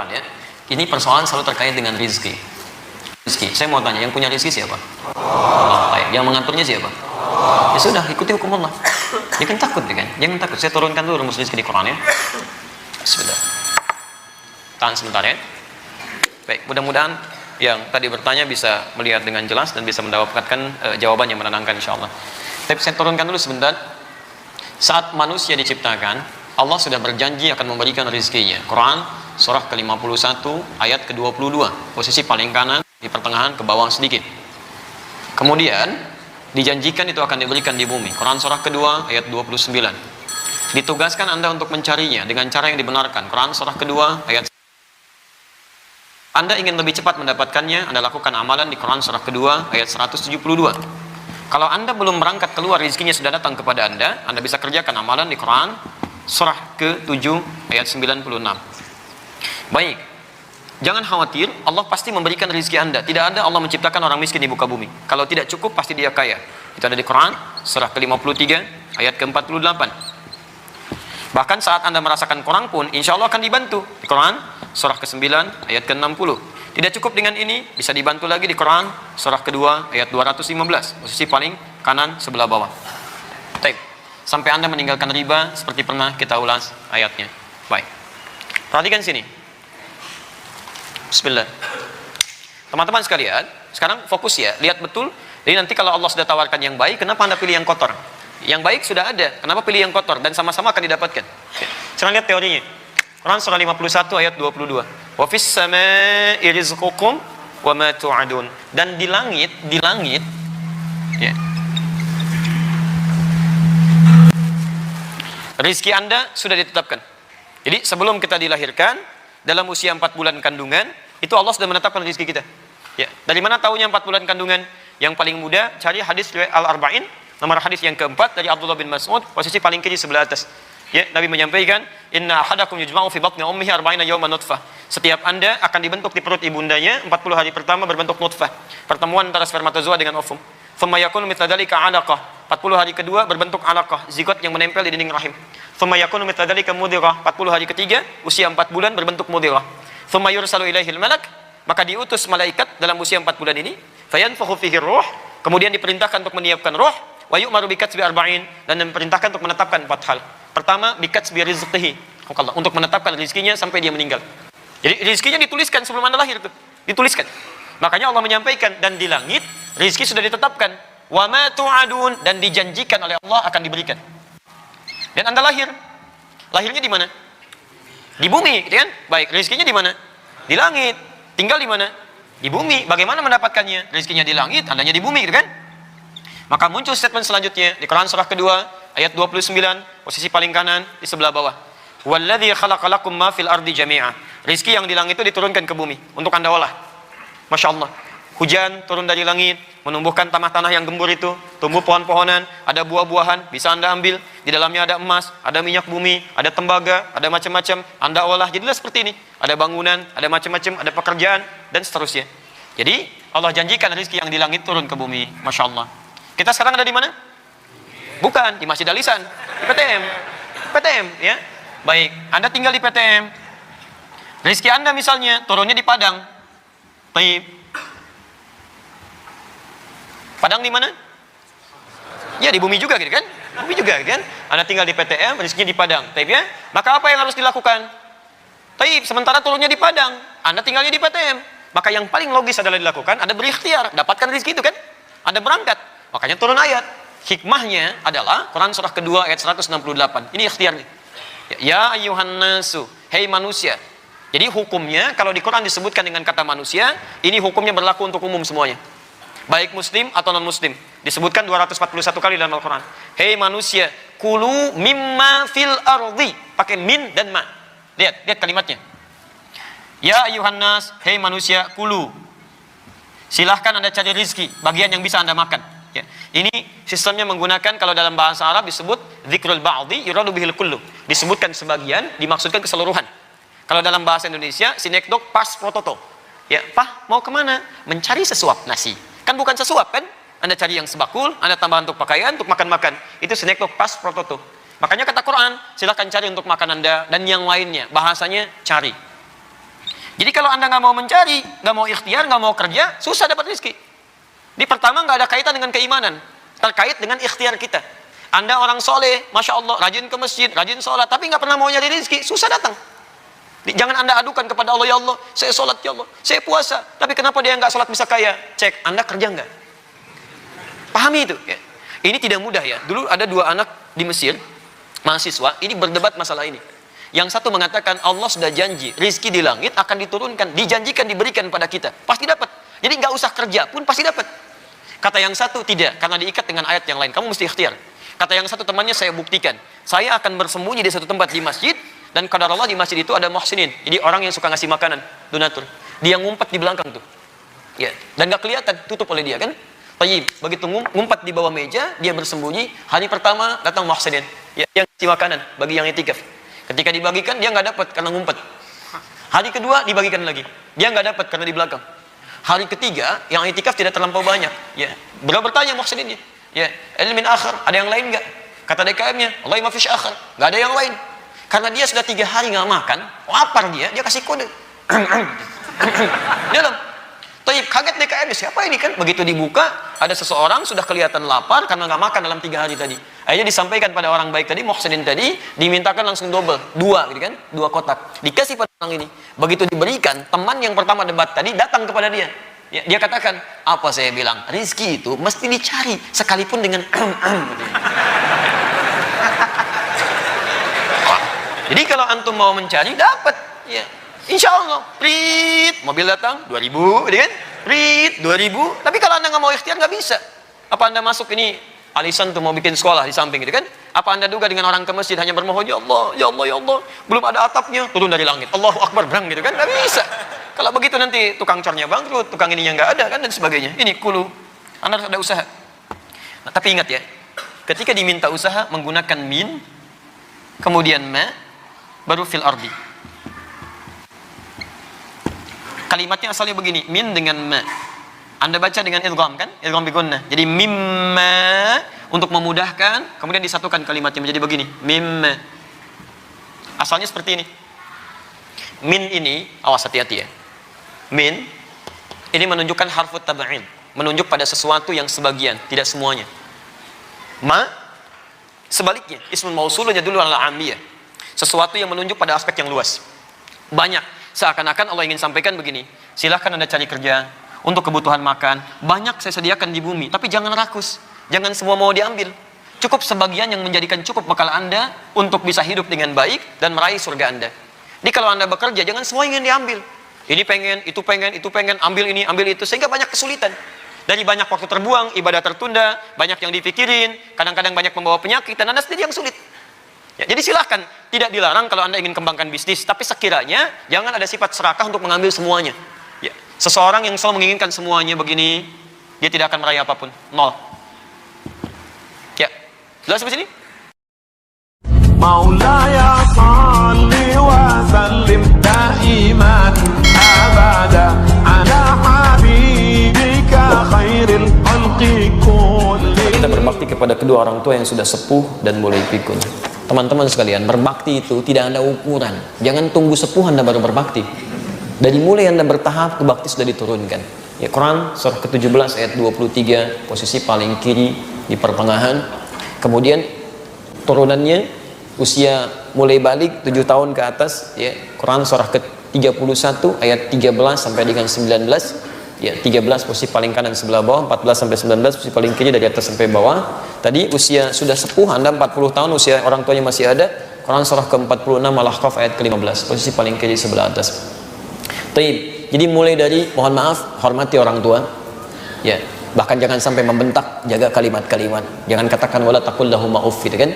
hafal ya. Ini persoalan selalu terkait dengan rizki. Rizki, saya mau tanya, yang punya rizki siapa? Allah. Baik, yang mengaturnya siapa? Ya sudah, ikuti hukum Allah. Jangan takut kan? Jangan takut. Saya turunkan dulu rumus rizki di Quran ya. Sebentar. Tahan sebentar ya. Baik, mudah-mudahan yang tadi bertanya bisa melihat dengan jelas dan bisa mendapatkan jawaban yang menenangkan insyaallah. Tapi saya turunkan dulu sebentar. Saat manusia diciptakan, Allah sudah berjanji akan memberikan rizkinya. Quran surah ke-51 ayat ke-22, posisi paling kanan di pertengahan ke bawah sedikit. Kemudian dijanjikan itu akan diberikan di bumi. Quran surah kedua ayat 29. Ditugaskan Anda untuk mencarinya dengan cara yang dibenarkan. Quran surah kedua ayat. Anda ingin lebih cepat mendapatkannya, Anda lakukan amalan di Quran surah kedua ayat 172. Kalau Anda belum berangkat keluar, rizkinya sudah datang kepada Anda bisa kerjakan amalan di Quran surah ke-7 ayat 96. Baik, jangan khawatir, Allah pasti memberikan rizki Anda. Tidak ada Allah menciptakan orang miskin di muka bumi. Kalau tidak cukup, pasti dia kaya. Itu ada di Quran surah ke-53 ayat ke-48. Bahkan saat Anda merasakan kurang pun, insya Allah akan dibantu. Di Quran surah ke-9 ayat ke-60. Tidak cukup dengan ini, bisa dibantu lagi di Quran surah kedua ayat 215, posisi paling kanan sebelah bawah. Baik, sampai Anda meninggalkan riba seperti pernah kita ulas ayatnya. Baik, perhatikan sini. Bismillah. Teman-teman sekalian, sekarang fokus ya, lihat betul. Jadi nanti kalau Allah sudah tawarkan yang baik, kenapa Anda pilih yang kotor? Yang baik sudah ada, kenapa pilih yang kotor? Dan sama-sama akan didapatkan. Sekarang lihat teorinya. Quran surah 51 ayat 22. Wa fis samaa'i rizqukum wa ma tu'adun. Dan di langit ya. Rizki Anda sudah ditetapkan. Jadi sebelum kita dilahirkan, dalam usia 4 bulan kandungan, itu Allah sudah menetapkan rizki kita. Ya. Dari mana tahunya 4 bulan kandungan? Yang paling mudah, cari hadis Al-Arba'in, nomor hadis yang keempat dari Abdullah bin Mas'ud, posisi paling kiri sebelah atas. Ya, Nabi menyampaikan, inna ahadakum yujma'u fi batni ummihi 40 yawman nutfah. Setiap Anda akan dibentuk di perut ibundanya 40 hari pertama berbentuk nutfah. Pertemuan antara spermatozoa dengan ovum. Thumma yakunu mithla dzalika 'alaqah. 40 hari kedua berbentuk 'alaqah, zigot yang menempel di dinding rahim. Thumma yakunu mithla dzalika mudghah. 40 hari ketiga, usia 4 bulan berbentuk mudghah. Thumma yursalu ilaihil malak, maka diutus malaikat dalam usia 4 bulan ini, fayanfukhu fihi ruh, kemudian diperintahkan untuk menyiapkan ruh, wa yu'maru bikatsbi arba'in, dan diperintahkan untuk menetapkan 4 hal. Pertama, bikatsbi rizqihi, untuk menetapkan rizkinya sampai dia meninggal. Jadi rizkinya dituliskan sebelum Anda lahir tuh, dituliskan. Makanya Allah menyampaikan, dan di langit rizki sudah ditetapkan, wa ma tu'adun, dan dijanjikan oleh Allah akan diberikan. Dan Anda lahirnya di mana? Di bumi, gitu kan? Baik, rizkinya di mana? Di langit. Tinggal di mana? Di bumi. Bagaimana mendapatkannya? Rizkinya di langit, Andanya di bumi, gitu kan? Maka muncul statement selanjutnya di Quran surah kedua ayat 29, posisi paling kanan di sebelah bawah. Walladzi khalaqalakum ma fil ardi jami'a. Rizki yang di langit itu diturunkan ke bumi untuk Anda olah. Masya Allah. Hujan turun dari langit, menumbuhkan tanah-tanah yang gembur itu, tumbuh pohon-pohonan, ada buah-buahan, bisa Anda ambil. Di dalamnya ada emas, ada minyak bumi, ada tembaga, ada macam-macam. Anda olah, jadilah seperti ini. Ada bangunan, ada macam-macam, ada pekerjaan, dan seterusnya. Jadi, Allah janjikan rezeki yang di langit turun ke bumi. Masya Allah. Kita sekarang ada di mana? Bukan, di Masjid Al-Ihsan, di PTM, ya. Baik, Anda tinggal di PTM. Rezeki Anda misalnya turunnya di Padang. Baik. Padang di mana? Ya di bumi juga gitu kan? Bumi juga gitu kan? Anda tinggal di PTM, rezekinya di Padang. Taib ya? Maka apa yang harus dilakukan? Taib, sementara turunnya di Padang, Anda tinggalnya di PTM. Maka yang paling logis adalah dilakukan, Anda berikhtiar, dapatkan rezeki itu kan? Anda berangkat. Makanya turun ayat. Hikmahnya adalah Quran surah kedua ayat 168. Ini ikhtiarnya. Ya ayyuhan nasu, hei manusia. Jadi hukumnya kalau di Quran disebutkan dengan kata manusia, ini hukumnya berlaku untuk umum semuanya. Baik muslim atau non muslim. Disebutkan 241 kali dalam Al-Quran. Hei manusia, kulu mimma fil ardi. Pakai min dan ma. Lihat kalimatnya. Ya ayuhan nas, hei manusia, kulu. Silahkan Anda cari rizki, bagian yang bisa Anda makan. Ya. Ini sistemnya menggunakan, kalau dalam bahasa Arab disebut dzikrul ba'di yuradu bihil kullu. Disebutkan sebagian, dimaksudkan keseluruhan. Kalau dalam bahasa Indonesia, sinekdok pas prototo. Ya, Pak, mau kemana? Mencari sesuap nasi. Kan bukan sesuap kan? Anda cari yang sebakul, Anda tambah untuk pakaian, untuk makan-makan. Itu sinekdok pas prototo. Makanya kata Quran, silahkan cari untuk makan Anda dan yang lainnya. Bahasanya cari. Jadi kalau Anda nggak mau mencari, nggak mau ikhtiar, nggak mau kerja, susah dapat rezeki. Di pertama nggak ada kaitan dengan keimanan, terkait dengan ikhtiar kita. Anda orang soleh, masya Allah, rajin ke masjid, rajin sholat, tapi nggak pernah mau nyari rezeki, susah datang. Jangan Anda adukan kepada Allah, ya Allah, saya sholat, ya Allah, saya puasa, tapi kenapa dia nggak sholat bisa kaya? Cek, Anda kerja nggak? Pahami itu. Ya. Ini tidak mudah ya. Dulu ada dua anak di Mesir, mahasiswa, ini berdebat masalah ini. Yang satu mengatakan Allah sudah janji, rizki di langit akan diturunkan, dijanjikan diberikan pada kita, pasti dapat. Jadi nggak usah kerja pun pasti dapat. Kata yang satu tidak, karena diikat dengan ayat yang lain. Kamu mesti ikhtiar. Kata yang satu temannya, saya buktikan, saya akan bersembunyi di satu tempat di masjid, dan qadar Allah di masjid itu ada muhsinin. Jadi orang yang suka ngasih makanan, donatur. Dia ngumpet di belakang tuh. Ya, dan nggak kelihatan, tutup oleh dia kan. Tayyib, begitu ngumpet di bawah meja, dia bersembunyi. Hari pertama datang muhsinin, ya, yang ngasih makanan bagi yang itikaf. Ketika dibagikan dia nggak dapat karena ngumpet. Hari kedua dibagikan lagi, dia nggak dapat karena di belakang. Hari ketiga yang itikaf tidak terlampau banyak. Ya, beliau bertanya muhsininnya, ya, ilmin akhir, ada yang lain nggak? Kata DKM-nya, Allah ma fish akhir, nggak ada yang lain. Karena dia sudah 3 hari nggak makan, lapar dia kasih kode. Dalam. Tayyib, kaget DKM, siapa ini kan? Begitu dibuka, ada seseorang sudah kelihatan lapar karena nggak makan dalam 3 hari tadi. Akhirnya disampaikan pada orang baik tadi, muhsinin tadi, dimintakan langsung double, 2 gitu kan, 2 kotak. Dikasih pada orang ini. Begitu diberikan, teman yang pertama debat tadi datang kepada dia. Ya, dia katakan, apa saya bilang? Rizki itu mesti dicari, sekalipun dengan Jadi kalau antum mau mencari, dapat. Ya. Insya Allah, prit, mobil datang, 2000, gitu kan? Prit, 2000. Tapi kalau Anda nggak mau ikhtiar, nggak bisa. Apa Anda masuk ini, alisan tuh mau bikin sekolah di samping, gitu kan? Apa Anda duga dengan orang ke masjid hanya bermohon, ya Allah, ya Allah, ya Allah, belum ada atapnya, turun dari langit, Allahu Akbar, berang, gitu kan? Nggak bisa. Kalau begitu nanti tukang cornya bangkrut, tukang ininya nggak ada, kan, dan sebagainya. Ini kulu, Anda harus ada usaha. Nah, tapi ingat ya, ketika diminta usaha menggunakan min, kemudian ma, baru fil ardi. Kalimatnya asalnya begini, min dengan ma. Anda baca dengan idgham kan? Idgham bi gunnah. Jadi mimma untuk memudahkan, kemudian disatukan kalimatnya menjadi begini, mimma. Asalnya seperti ini. Min ini, awas hati-hati ya. Min ini menunjukkan harfut tab'id, menunjuk pada sesuatu yang sebagian, tidak semuanya. Ma sebaliknya, ismul mausulnya dulu adalah amiyah. Sesuatu yang menunjuk pada aspek yang luas. Banyak. Seakan-akan Allah ingin sampaikan begini, silahkan Anda cari kerja untuk kebutuhan makan, banyak saya sediakan di bumi, tapi jangan rakus, jangan semua mau diambil, cukup sebagian yang menjadikan cukup bekal Anda untuk bisa hidup dengan baik dan meraih surga Anda. Jadi kalau Anda bekerja, jangan semua ingin diambil, ini pengen, itu pengen, ambil ini, ambil itu, sehingga banyak kesulitan. Dari banyak waktu terbuang, ibadah tertunda, banyak yang dipikirin, kadang-kadang banyak membawa penyakit, dan Anda sendiri yang sulit. Ya, jadi silahkan, tidak dilarang kalau Anda ingin kembangkan bisnis, tapi sekiranya jangan ada sifat serakah untuk mengambil semuanya. Ya, seseorang yang selalu menginginkan semuanya begini, dia tidak akan meraih apapun, nol. Ya, jelas sampai sini? Maulaya salli wa sallim daiman abada ala habibika khairil khalqi kulli. Kita berbakti kepada kedua orang tua yang sudah sepuh dan mulai pikun. Teman-teman sekalian, berbakti itu tidak ada ukuran. Jangan tunggu sepuh Anda baru berbakti. Dari mulai Anda bertahap, kebakti sudah diturunkan. Ya, Quran surah ke-17 ayat 23, posisi paling kiri di pertengahan. Kemudian turunannya usia mulai balik 7 tahun ke atas, ya. Quran surah ke-31 ayat 13 sampai dengan 19. Ya, 13 posisi paling kanan sebelah bawah, 14 sampai 19 posisi paling kiri dari atas sampai bawah. Tadi usia sudah sepuh, Anda 40 tahun, usia orang tuanya masih ada. Quran surah ke-46 Al-Ahqaf ayat ke-15, posisi paling kiri sebelah atas. Taib. Jadi mulai dari mohon maaf, hormati orang tua. Ya, bahkan jangan sampai membentak, jaga kalimat-kalimat. Jangan katakan wala taqul lahum uff, gitu kan?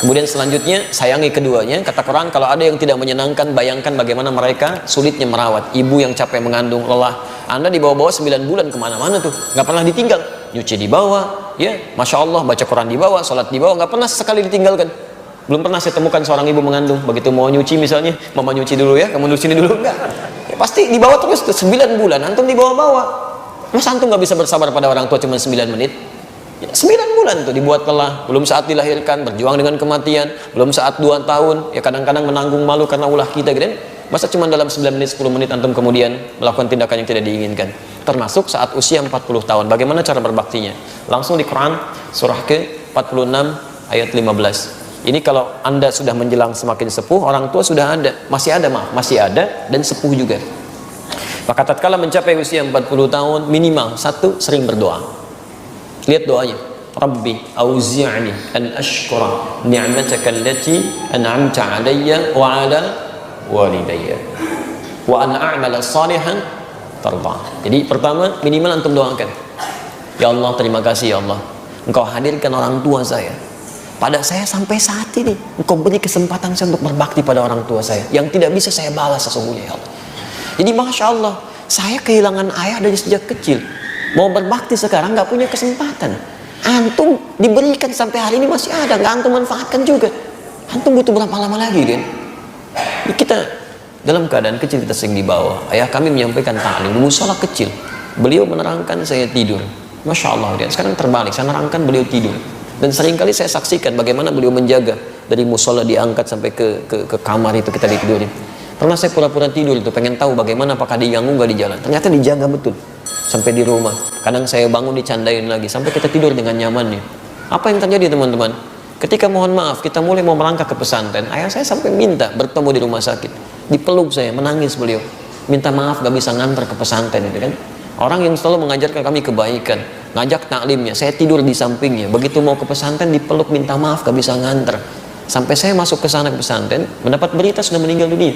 Kemudian selanjutnya sayangi keduanya. Kata Quran, kalau ada yang tidak menyenangkan, bayangkan bagaimana mereka sulitnya merawat. Ibu yang capek mengandung, lelah. Anda dibawa-bawa 9 bulan kemana-mana tuh, nggak pernah ditinggal. Nyuci dibawa, ya, masya Allah, baca Quran dibawa, sholat dibawa, nggak pernah sekali ditinggalkan. Belum pernah saya temukan seorang ibu mengandung, begitu mau nyuci misalnya, mama nyuci dulu ya, kamu nyuci dulu, enggak. Ya, pasti dibawa terus tuh 9 bulan, antum dibawa-bawa. Masa antum nggak bisa bersabar pada orang tua cuma 9 menit? Ya, 9 bulan tuh dibuat lelah, belum saat dilahirkan, berjuang dengan kematian, belum saat 2 tahun, ya kadang-kadang menanggung malu karena ulah kita, gitu kan? Masa cuma dalam 9 menit, 10 menit antum kemudian melakukan tindakan yang tidak diinginkan? Termasuk saat usia 40 tahun. Bagaimana cara berbaktinya? Langsung di Quran surah ke-46 ayat 15. Ini kalau Anda sudah menjelang semakin sepuh, orang tua sudah ada, masih ada dan sepuh juga. Maka tatkala mencapai usia 40 tahun, minimal satu, sering berdoa. Lihat doanya. Rabbi auzi'ni an ashkura ni'mataka allati an'amta 'alayya wa 'ala walidayya wa an a'mala salihan tarda. Jadi pertama, minimal antum doakan, ya Allah, terima kasih ya Allah, Engkau hadirkan orang tua saya pada saya sampai saat ini. Engkau beri kesempatan saya untuk berbakti pada orang tua saya yang tidak bisa saya balas sesungguhnya, ya Allah. Jadi Masya Allah, saya kehilangan ayah dari sejak kecil, mau berbakti sekarang nggak punya kesempatan. Antum diberikan sampai hari ini masih ada, nggak antum manfaatkan juga. Antum butuh berapa lama lagi kan? Kita dalam keadaan kecil, kita sering dibawa. Ayah kami menyampaikan ta'lim di musola kecil, beliau menerangkan, saya tidur. Masya Allah, sekarang terbalik, saya menerangkan, beliau tidur. Dan seringkali saya saksikan bagaimana beliau menjaga dari musola diangkat sampai ke kamar itu kita ditidurin. Pernah saya pura-pura tidur itu, pengen tahu bagaimana, apakah diganggu nggak di jalan. Ternyata dijaga betul sampai di rumah. Kadang saya bangun dicandain lagi sampai kita tidur dengan nyamannya. Apa yang terjadi teman-teman? Ketika mohon maaf kita mulai mau melangkah ke pesantren, ayah saya sampai minta bertemu di rumah sakit, dipeluk saya, menangis beliau, minta maaf gak bisa ngantar ke pesantren itu kan. Orang yang selalu mengajarkan kami kebaikan, ngajak taklimnya, saya tidur di sampingnya. Begitu mau ke pesantren dipeluk, minta maaf gak bisa ngantar. Sampai saya masuk ke sana ke pesantren, mendapat berita sudah meninggal dunia.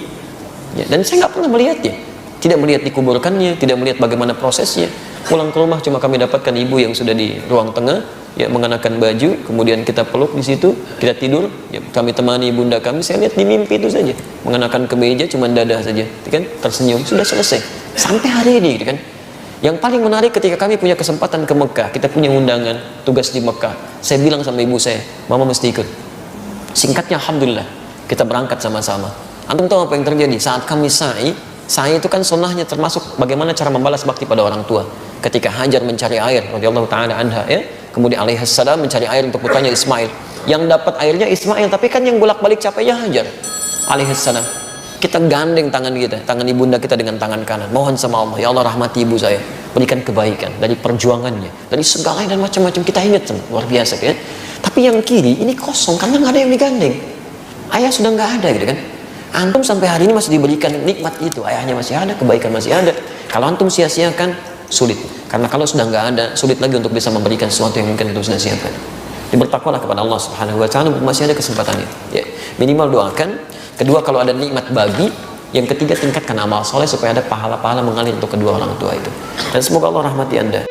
Ya, dan saya nggak pernah melihatnya, tidak melihat dikuburkannya, tidak melihat bagaimana prosesnya. Pulang ke rumah cuma kami dapatkan ibu yang sudah di ruang tengah, ya, mengenakan baju, kemudian kita peluk di situ, kita tidur, ya, kami temani bunda kami. Saya lihat di mimpi itu saja, mengenakan kemeja cuma dada saja, kan, tersenyum, sudah selesai. Sampai hari ini, kan. Yang paling menarik ketika kami punya kesempatan ke Mekah, kita punya undangan tugas di Mekah. Saya bilang sama ibu saya, mama mesti ikut. Singkatnya, alhamdulillah, kita berangkat sama-sama. Antum tahu apa yang terjadi saat kami sa'i itu kan sunnahnya termasuk bagaimana cara membalas bakti pada orang tua. Ketika Hajar mencari air radhiyallahu taala anha, ya, kemudian alaihissalam mencari air untuk putranya Ismail, yang dapat airnya Ismail, tapi kan yang bolak-balik capeknya Hajar alaihissalam. Kita gandeng tangan kita, tangan ibunda kita dengan tangan kanan, mohon sama Allah, ya Allah rahmati ibu saya, berikan kebaikan dari perjuangannya, dari segala dan macam-macam. Kita ingat luar biasa kan. Tapi yang kiri ini kosong karena nggak ada yang digandeng, ayah sudah nggak ada gitu kan. Antum sampai hari ini masih diberikan nikmat itu, ayahnya masih ada, kebaikan masih ada. Kalau antum sia-siakan, sulit. Karena kalau sudah nggak ada, sulit lagi untuk bisa memberikan sesuatu yang mungkin itu sudah siapkan. Bertakwalah kepada Allah Subhanahu Wa Taala, masih ada kesempatannya. Ya, minimal doakan. Kedua, kalau ada nikmat bagi. Yang ketiga, tingkatkan amal soleh supaya ada pahala-pahala mengalir untuk kedua orang tua itu. Dan semoga Allah rahmati Anda.